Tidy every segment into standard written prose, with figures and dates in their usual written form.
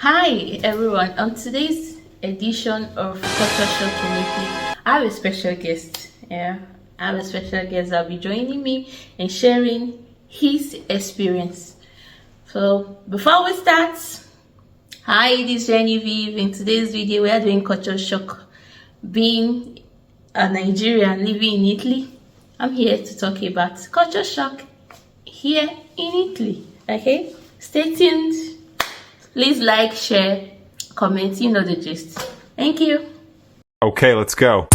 Hi everyone, on today's edition of Culture Shock Unity, I have a special guest. I have a special guest that'll be joining me and sharing his experience. So before we start, hi, this is Genevieve. In today's video, we are doing Culture Shock. Being a Nigerian living in Italy, I'm here to talk about Culture Shock here in Italy. Okay, stay tuned. Please like, share, comment, you know the gist. Thank you. Okay, let's go.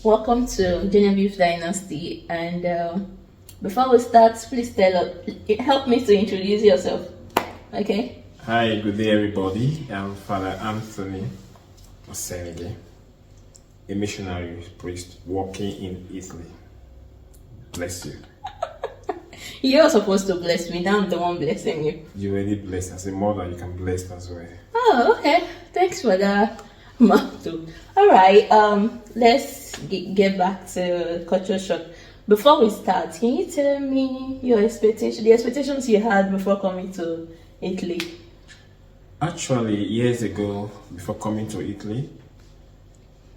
Welcome to Genevieve Dynasty. And before we start, please help me to introduce yourself. Okay? Hi, good day everybody. I'm Father Anthony Osenige, a missionary priest working in Italy. Bless you. You're supposed to bless me. Now I'm the one blessing you. You already blessed. As a mother, you can bless as well. Oh, okay. Thanks for that, Marto. All right. Let's get back to Culture Shock. Before we start, can you tell me the expectations you had before coming to Italy? Actually, years ago, before coming to Italy,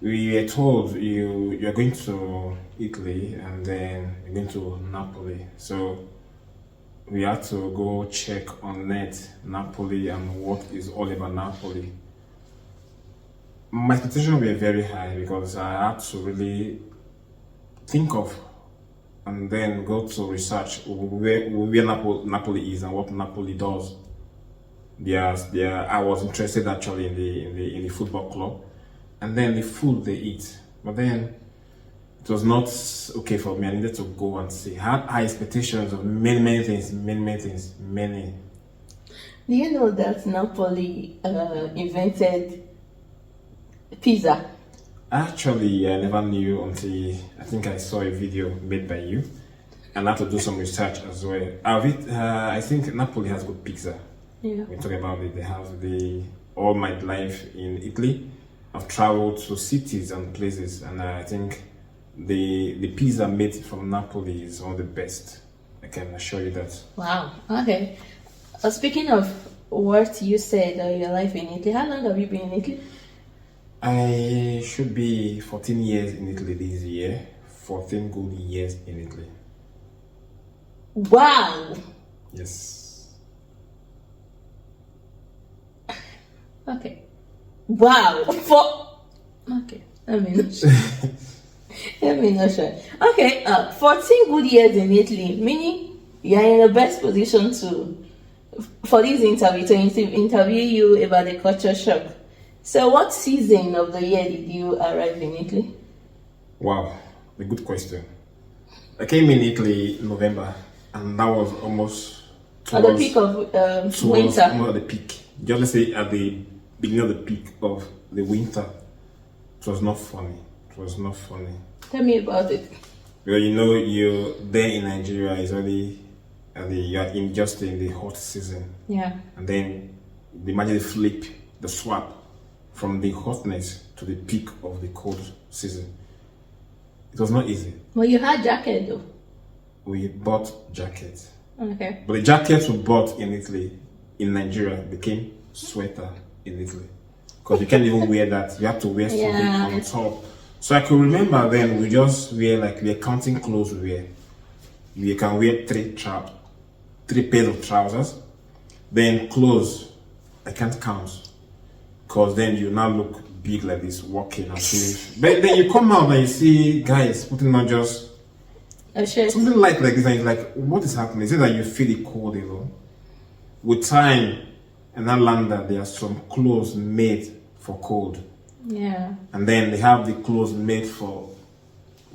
we were told you're going to Italy and then you're going to Napoli. So we had to go check on net Napoli and what is all about Napoli. My expectations were very high because I had to really think of and then go to research where Napoli is and what Napoli does. I was interested actually in the football club. And then the food they eat. But then it was not okay for me. I needed to go and see. I had high expectations of many things. Do you know that Napoli invented pizza? Actually, I never knew until I think I saw a video made by you. And I had to do some research as well. I think Napoli has good pizza. Yeah. We talk about it. They have all my life in Italy. I've traveled to cities and places, and I think the pizza made from Napoli is one of the best. I can assure you that. Wow. Okay. Speaking of what you said, your life in Italy, how long have you been in Italy? I should be 14 years in Italy this year. 14 good years in Italy. Wow. Yes. Okay. Wow. Okay. Let me not sure. Okay. 14 good years in Italy, meaning you are in the best position for this interview, to interview you about the culture shock. So, what season of the year did you arrive in Italy? Wow, a good question. I came in Italy in November, and that was almost at the peak of winter. Almost at the peak. Just say at the beginning of the peak of the winter. It was not funny. Tell me about it. Well, you're there in Nigeria is already you're just in the hot season. Yeah. And then imagine the swap from the hotness to the peak of the cold season. It was not easy. Well, you had jacket though. We bought jackets. Okay. But the jackets we bought in Italy, in Nigeria, became sweater in Italy. Because you can't even wear that. You have to wear something on top. So I could remember then we just wear we're counting clothes we wear. We can wear three pairs of trousers. Then clothes, I can't count. Because then you now look big like this, walking and sleeves. But then you come out and you see guys putting on just a shirt. Something like this, and you're like, what is happening? Is it that you feel the cold, With time, in Atlanta, there are some clothes made for cold. Yeah. And then they have the clothes made for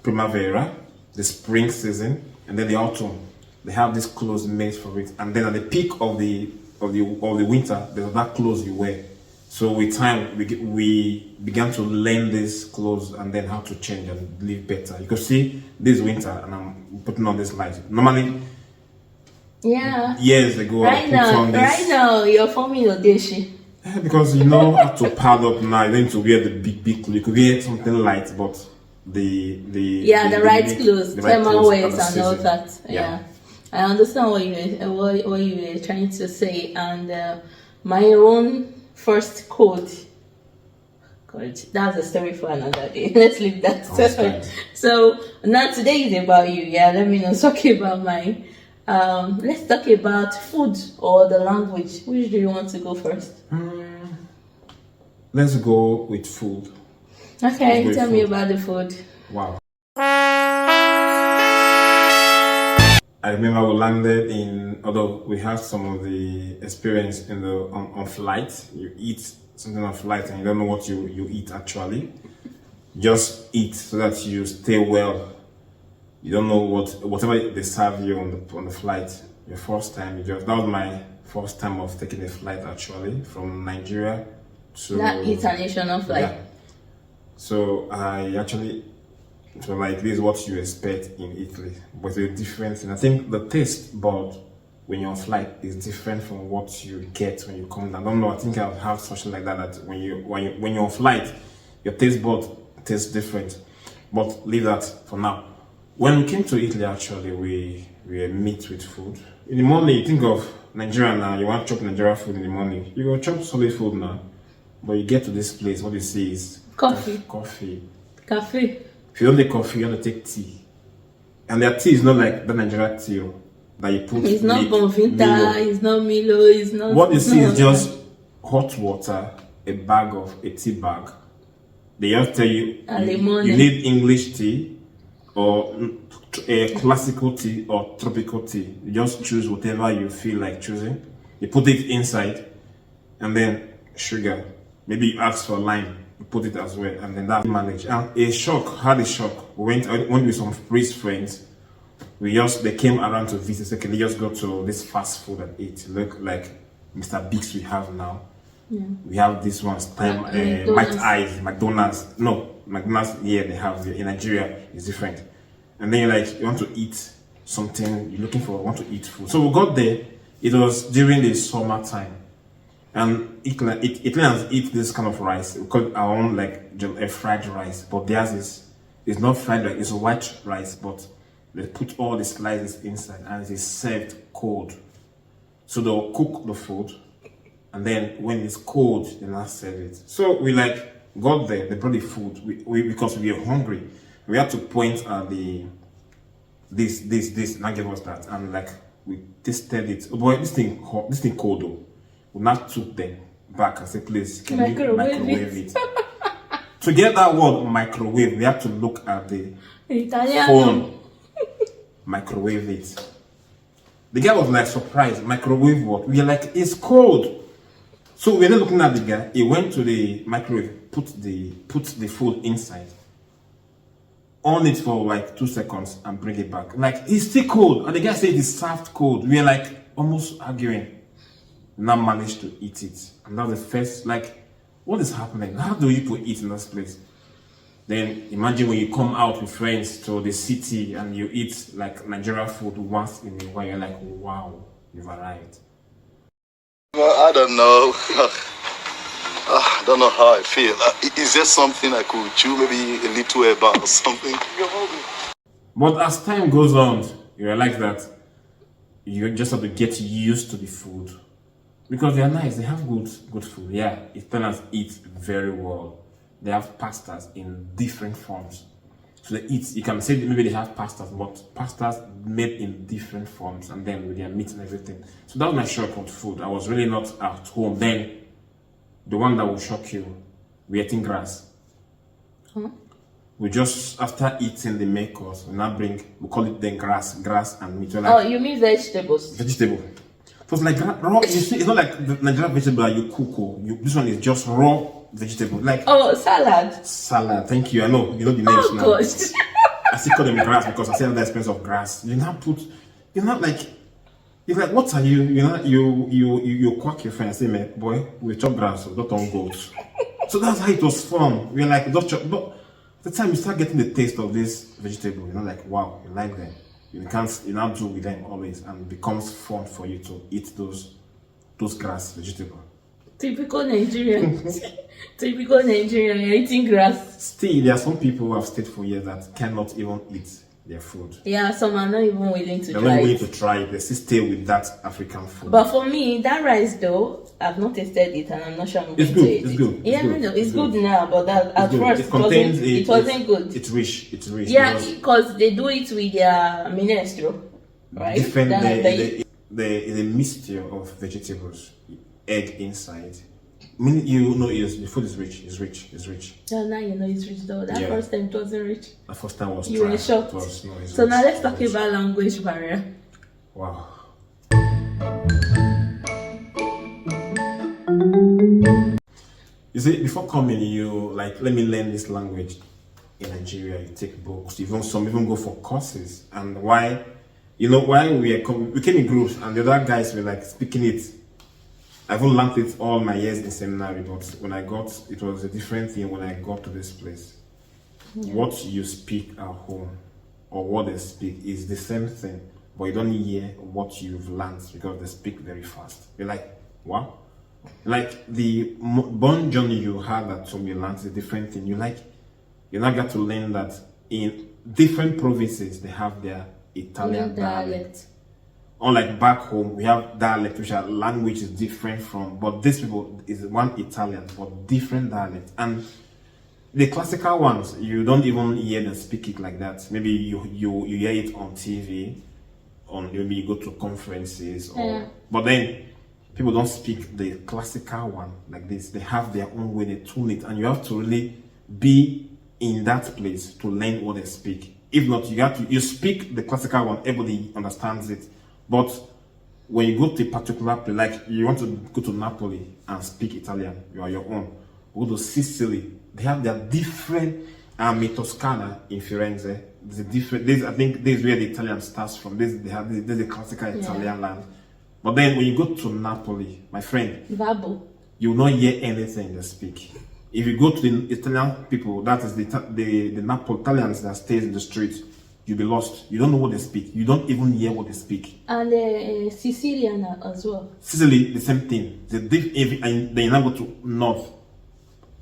primavera, the spring season, and then the autumn. They have these clothes made for it. And then at the peak of the winter, there's that clothes you wear. So with time, we began to learn these clothes and then how to change and live better. You could see this winter, and I'm putting on this light. Normally, yeah, years ago, right now, you're forming your dish. Because you know how to pad up now. You don't need to wear the big clothes. You could wear something light, but the right clothes, thermal wears and all that. Yeah. I understand what you were trying to say, and my own first quote. God, that's a story for another day. Let's leave that. So now today is about you. Yeah, let me not talk about mine. Let's talk about food or the language. Which do you want to go first? Let's go with food. Okay, tell me about the food. Wow. I remember we landed in, although we had some of the experience in the on flight. You eat something on flight and you don't know what you eat actually. Just eat so that you stay well. You don't know whatever they serve you on the flight. Your first time, that was my first time of taking a flight actually from Nigeria to that international flight. Yeah. So I actually, so like this is what you expect in Italy, but a different thing. I think the taste bud when you're on flight is different from what you get when you come down. I don't know. I think I've had something like that. That when you're on flight, your taste bud tastes different. But leave that for now. When we came to Italy, actually, we meet with food. In the morning, you think of Nigeria now. You want to chop Nigeria food in the morning. You go chop solid food now. But you get to this place, what you see is coffee. Coffee. If you don't take coffee, you want to take tea. And their tea is not like the Nigeria tea that you put. It's not Bonvita, it's not Milo, it's not. What you see is just hot water, a tea bag. They just tell you you need English tea or a classical tea or tropical tea. You just choose whatever you feel like choosing. You put it inside, and then sugar. Maybe you ask for lime, you put it as well, and then that manage. And had a shock. We went with some priest friends. They came around to visit. So can you just go to this fast food and eat? Look like Mr. Biggs we have now. Yeah. We have this one time McDonald's. No, McDonald's here they have in Nigeria is different. And then you want to eat something, want to eat food. So we got there. It was during the summertime. And Italians eat this kind of rice. We call it our own a fried rice, but theirs is not fried rice. It's a white rice, but they put all the slices inside, and it is served cold. So they'll cook the food, and then when it's cold, they now serve it. So we got there. They brought the food. Because we were hungry, we had to point at this, and give us that, and we tasted it. Oh boy, this thing cold though. We now took them back and said, please, can you microwave it? To get that word microwave, we have to look at the Italian phone. Microwave it. The guy was surprised. Microwave what? We are it's cold. So we're not looking at the guy. He went to the microwave, put the food inside, on it for 2 seconds and bring it back. It's still cold. And the guy said it's served cold. We are almost arguing. Now managed to eat it, and that was the first what is happening? How do people eat in this place? Then imagine when you come out with friends to the city and you eat Nigeria food once in a while. You're wow, you've arrived. Well, I don't know. I don't know how I feel. Is there something I could chew maybe a little about or something? But as time goes on, you realize that you just have to get used to the food. Because they are nice, they have good food. Yeah, Italians eat very well. They have pastas in different forms. So they eat, you can say maybe they have pastas, but pastas made in different forms, and then with their meat and everything. So that was my shock with food. I was really not at home. Then, the one that will shock you, we're eating grass. Huh? We just, after eating the main course, we call it then grass and meat. You mean vegetables? Vegetable. So it's raw, you see, it's not like the Nigerian vegetable that you cook. This one is just raw vegetable. Salad. Salad, thank you. I know, you know the names now. Gosh. I still call them grass because I still have the expense of grass. You're not what are you? You quack your friend and say, man, boy, we chop grass, so don't on goats. So that's how it was formed. We're don't chop. But the time you start getting the taste of this vegetable, wow, you like them. You now do with them always, and it becomes fun for you to eat those grass vegetables. Typical Nigerian. You're eating grass. Still, there are some people who have stayed for years that cannot even eat their food. Yeah, some are not even willing to They're try not willing it. to try it. They still stay with that African food. But for me, that rice though, I've not tasted it and I'm not sure I'm going It's to good, eat it's it. good, Yeah, it's good, no, it's it's good good. now, but that at Good. first It contains it wasn't good. It's rich. It's rich. Yeah, because because they do it with their minestrone, right? different. That- There is a mixture of vegetables, egg inside. I mean, you know, the food is rich. It's rich. It's rich. Yeah, now you know it's rich though. That Yeah. first time it wasn't rich. The first time was You were try. shocked. It was, no, it's So rich. now let's It's talk rich. about language barrier. Wow. You see, before coming, you like, let me learn this language in Nigeria. You take books, some even go for courses. And why, why we came in groups, and the other guys were like speaking it. I haven't learned it all my years in seminary, but when I got, it was a different thing when I got to this place. What you speak at home or what they speak is the same thing, but you don't hear what you've learned because they speak very fast. You're like, what? Like the born journey you had at home, you learned is a different thing. You now got to learn that in different provinces they have their Italian dialect. Unlike back home, we have dialect, which are language is different from, but these people is one Italian, but different dialect. And the classical ones, you don't even hear them speak it like that. Maybe you hear it on TV, maybe you go to conferences, but then people don't speak the classical one like this. They have their own way they tune it, and you have to really be in that place to learn what they speak. If not, you speak the classical one, everybody understands it. But when you go to a particular place, like you want to go to Napoli and speak Italian, you are your own. Go to Sicily, they have their different. Toscana in Firenze, there's a different. I think this is where the Italian starts from. This is a classical Italian land. But then when you go to Napoli, my friend, Vabo. you will not hear anything they speak. If you go to the Italian people, that is the Italians that stays in the street, you'll be lost. You don't know what they speak. You don't even hear what they speak. And Sicilian as well. Sicily, the same thing. And then you now go to north,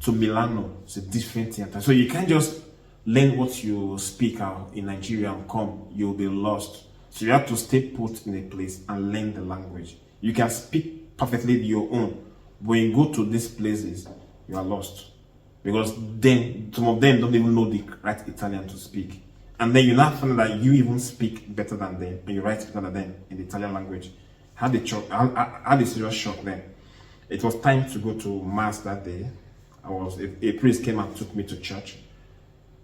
to Milano. It's a different thing. So you can't just learn what you speak out in Nigeria and come. You'll be lost. So you have to stay put in a place and learn the language. You can speak perfectly your own. When you go to these places, you are lost. Because then some of them don't even know the right Italian to speak. And then you now find that you even speak better than them and you write better than them in the Italian language. I had a serious shock then. It was time to go to mass that day. A priest came and took me to church.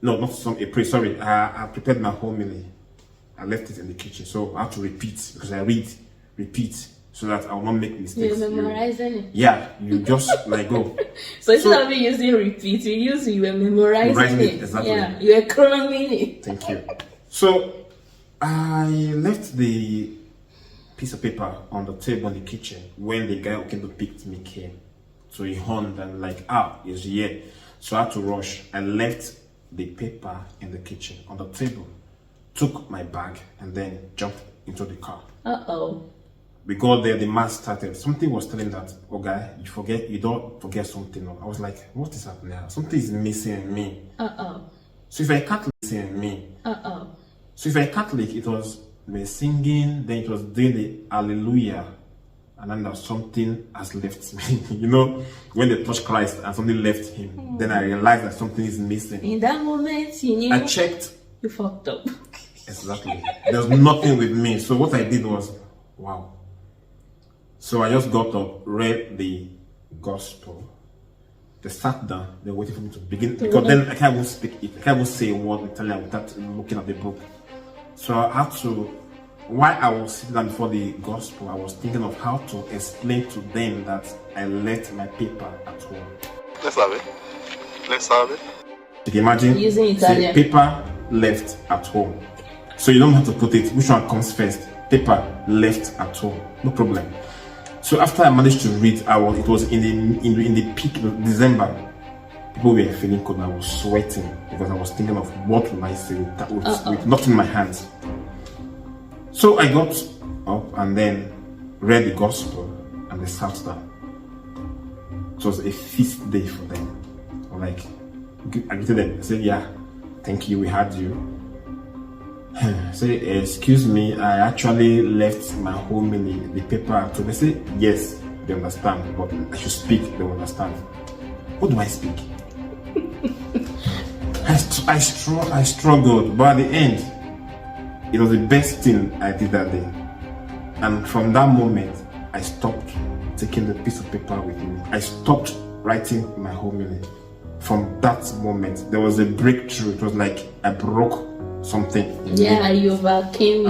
No, not a priest, sorry. I prepared my homily. I left it in the kitchen, so I had to repeat because I repeat, so that I will not make mistakes. You're memorizing it. Yeah, you just like go. So instead of using repeat, you were memorizing it. Exactly. Yeah, you were cramming it. Thank you. So I left the piece of paper on the table in the kitchen when the guy who came to pick me came. So he horned and like, he's here. So I had to rush. I left the paper in the kitchen on the table, took my bag, and then jumped into the car. We got there, the mass started. Something was telling that, guy, you don't forget something. I was like, what is happening now? Something is missing in me. So if I Catholic, missing in me. So if I Catholic, it was the singing, then it was doing the hallelujah. And then there's something has left me. When they touched Christ and something left him, then I realized that something is missing. In that moment, you knew. I checked. You fucked up. Exactly. There's nothing with me. So what I did was, wow. So I just got up, read the gospel. They sat down, they were waiting for me to begin. Because then I can't even speak it. I can't even say a word in Italian without looking at the book. So I had to. While I was sitting down before the gospel, I was thinking of how to explain to them that I left my paper at home. Let's have it. Let's have it. You can imagine using Italian. Paper left at home. So you don't have to put it. Which one comes first? Paper left at home. No problem. So after I managed to read, it was in the peak of December. People were feeling cold. I was sweating because I was thinking of what will I say with nothing in my hands. So I got up and then read the gospel and they sat down. It was a feast day for them. I greeted them. I said, yeah, thank you, we had you. Say, excuse me, I actually left my homily, the paper. So they say, yes, they understand, but I should speak, they understand. What do I speak? I struggled, but at the end, it was the best thing I did that day. And from that moment, I stopped taking the piece of paper with me. I stopped writing my homily. From that moment, there was a breakthrough. It was like I broke something. Yeah, you overcame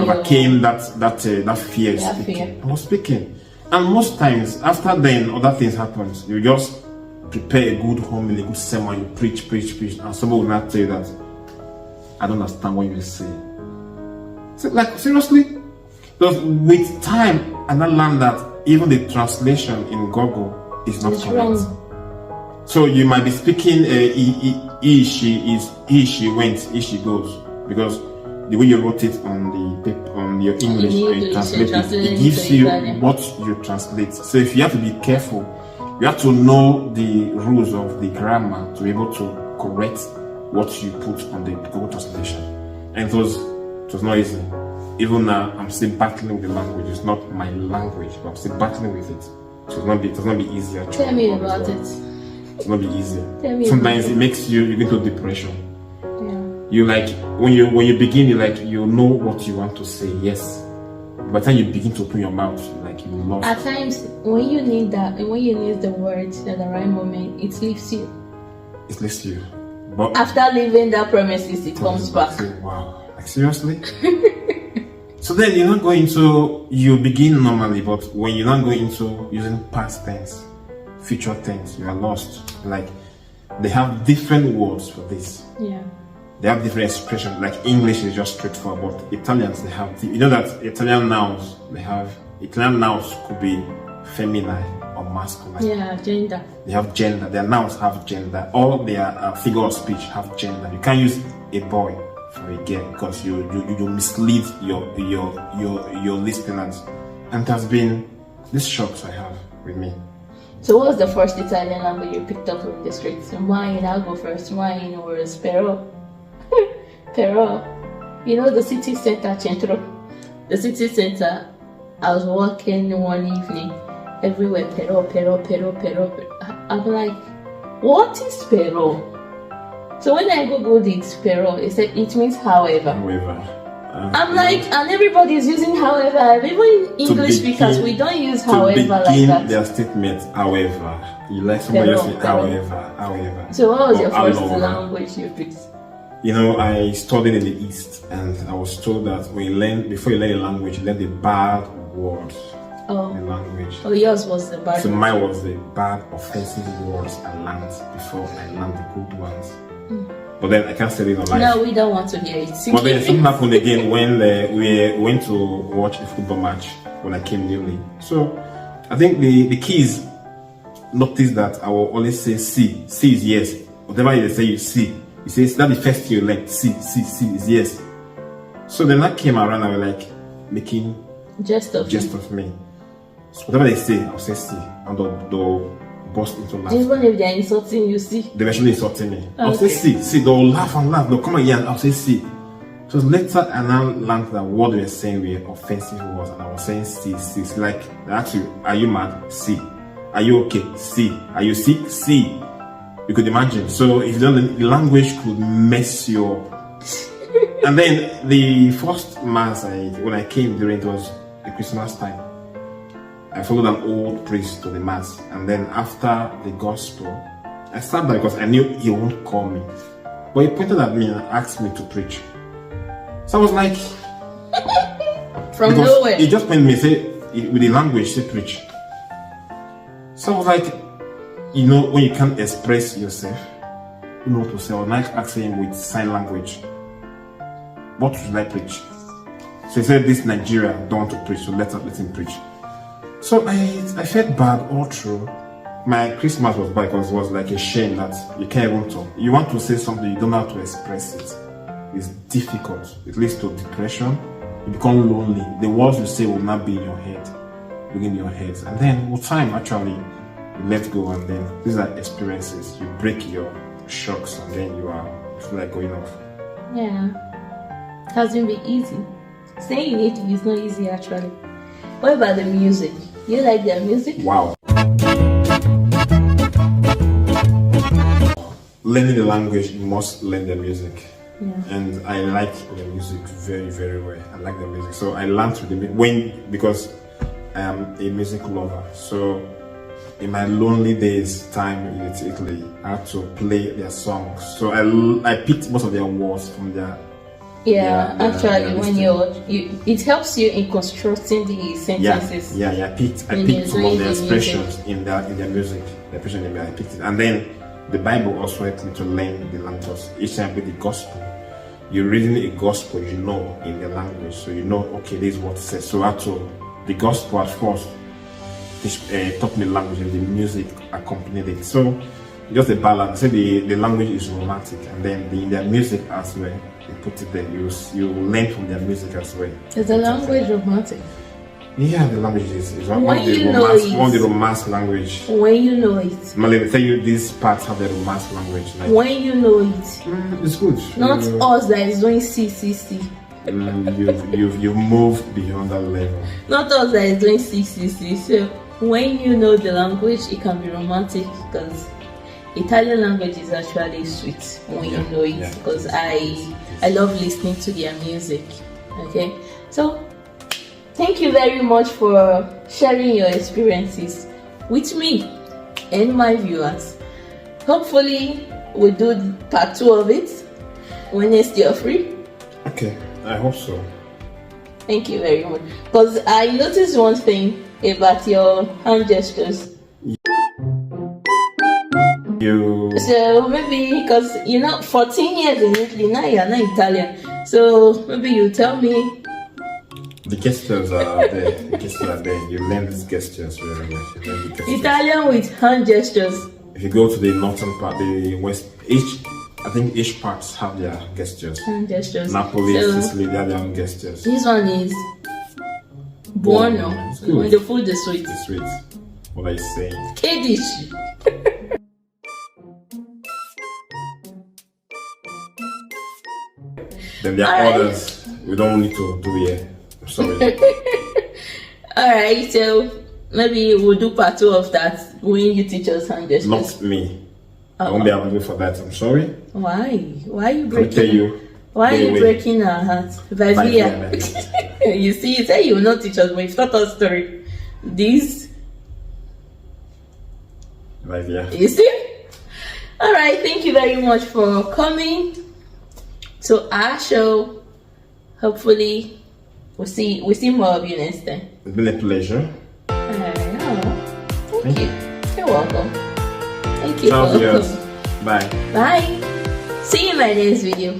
that fear. Yeah, speaking. fear. I was speaking, and most times after then, other things happen. You just prepare a good homily, a good sermon. You preach, and someone will not tell you that I don't understand what you say. So, like, seriously, because with time, I now learned that even the translation in Google is not correct. Wrong. So you might be speaking he, she went, he, she goes, because the way you wrote it on the paper, on your English, and you translate it gives you what you translate. So if you have to be careful, you have to know the rules of the grammar to be able to correct what you put on the Google translation. And it was not easy. Even now, I'm still battling with the language. It's not my language, but I'm still battling with it. So it does not be easy. Actually. Tell me about it. It's not be easy. Tell me Sometimes it makes you get into depression. Yeah. You like when you begin, you know what you want to say. Yes. By the time you begin to open your mouth, you lost. At times, when you need the words at the right moment, it leaves you. It leaves you. But after leaving that premises, it comes back. Wow. Like seriously? So then you're not going to, you begin normally, but when you're not going into using past tense, future tense, you are lost. Like, they have different words for this. Yeah. They have different expressions. Like English is just straightforward, but Italians, they have, you know that Italian nouns could be feminine or masculine. Yeah, gender. They have gender. Their nouns have gender. All their figure of speech have gender. You can't use a boy for a girl because you mislead your listeners. And it has been these shocks I have with me. So what was the first Italian language you picked up from the streets? Mine, I'll go first. Mine was Pero. Pero. You know the city center, Centro? The city center, I was walking one evening, everywhere, Pero. I'm like, what is Pero? So when I googled it, Pero, it means however. I'm like, and everybody's using however. Even English speakers, we don't use however like that. Their statement, however. You like somebody else saying however. So what was your first language you picked? You know, I studied in the East, and I was told that before you learn a language, you learn the bad words in the language. Oh, yours was the bad. So mine was the bad, offensive words I learned before I learned the good ones. But then I can't say it on live. No, we don't want to hear it. But then something happened again when we went to watch a football match when I came newly. So I think the kids noticed that I will always say C. C is yes. Whatever they say, you see. You say that's the first thing you learn. C is yes. So then I came around and I was like making jest of me. So whatever they say, I'll say C. And they'll burst into laugh. Even if they're insulting you, see? They're actually insulting me. I'll say see, they'll laugh and laugh. They'll come again, I'll say see. So later I now learned that what they were saying were offensive words, and I was saying see. It's like, they ask you, are you mad? See. Are you okay? See. Are you sick? See. You could imagine. So if you don't, the language could mess you up. And then the first mass when I came during, it was the Christmas time. I followed an old priest to the mass, and then after the gospel, I sat there because I knew he won't call me. But he pointed at me and asked me to preach. So I was like, from nowhere. He just pointed me and said, with the language, say preach. So I was like, you know, when you can't express yourself, you know what to say. I was like asking him with sign language, what should I preach? So he said, this Nigeria don't want to preach, so let him preach. So I felt bad all through. My Christmas was bad because it was like a shame that you can't even talk. You want to say something, you don't know how to express it. It's difficult. It leads to depression. You become lonely. The words you say will not be in your head, within your head. And then with time, actually, you let go, and then these are experiences. You break your shocks, and then you feel like going off. Yeah. hasn't been easy. Staying in Italy is not easy actually. What about the music? You like their music? Wow. Learning the language, you must learn the music. Yeah. And I like the music very, very well. I like the music. So I learned with the because I am a music lover. So in my lonely days time in Italy, I had to play their songs. So I picked most of their words from their actually, when it helps you in constructing the sentences. I picked some of the expressions in their music. The expression I picked it, and then the Bible also helped me to learn the language. Each time with the gospel, you're reading a gospel, you know in the language, so you know okay, this is what it says. So the gospel at first taught me language, and the music accompanied it. So just the balance. Say the language is romantic, and then in their music as well. You put it there. You learn from their music as well. Is the language romantic? Yeah, the language is one of the romance language. When you know it. Let me tell you, these parts have the romance language. Like, when you know it. It's good. Not us that is doing CCC. You've moved beyond that level. Not us that is doing CCC. So when you know the language, it can be romantic because Italian language is actually sweet when you know it, because I love listening to their music. Okay, so thank you very much for sharing your experiences with me and my viewers. Hopefully we'll do part 2 of it when you're free. Okay, I hope so. Thank you very much, because I noticed one thing about your hand gestures. So maybe because 14 years in Italy, now you're not Italian. So maybe you tell me. The gestures are there. The gestures are there. You learn these gestures very well. Italian with hand gestures. If you go to the northern part, the west, I think each parts have their gestures. Hand gestures. Napoli, Sicily, they have their own gestures. This one is buono. When the food is sweet. It's sweet. What are you saying? Kiddish. Then there are others we don't need to do here. I'm sorry. Alright, so maybe we'll do part 2 of that when you teach us hand gestures. Not me. I won't be available for that. I'm sorry. Why? Why are you breaking? I'll tell you. Why are you breaking our hearts? Vivia. You see, you say you will not teach us, but you've taught us story. This. Vivia. You see? Alright, thank you very much for coming to our show. Hopefully we'll see more of you next time. It's been a pleasure. Thank you. You're welcome. Thank you. Ciao, viewers. Bye. Bye. See you in my next video.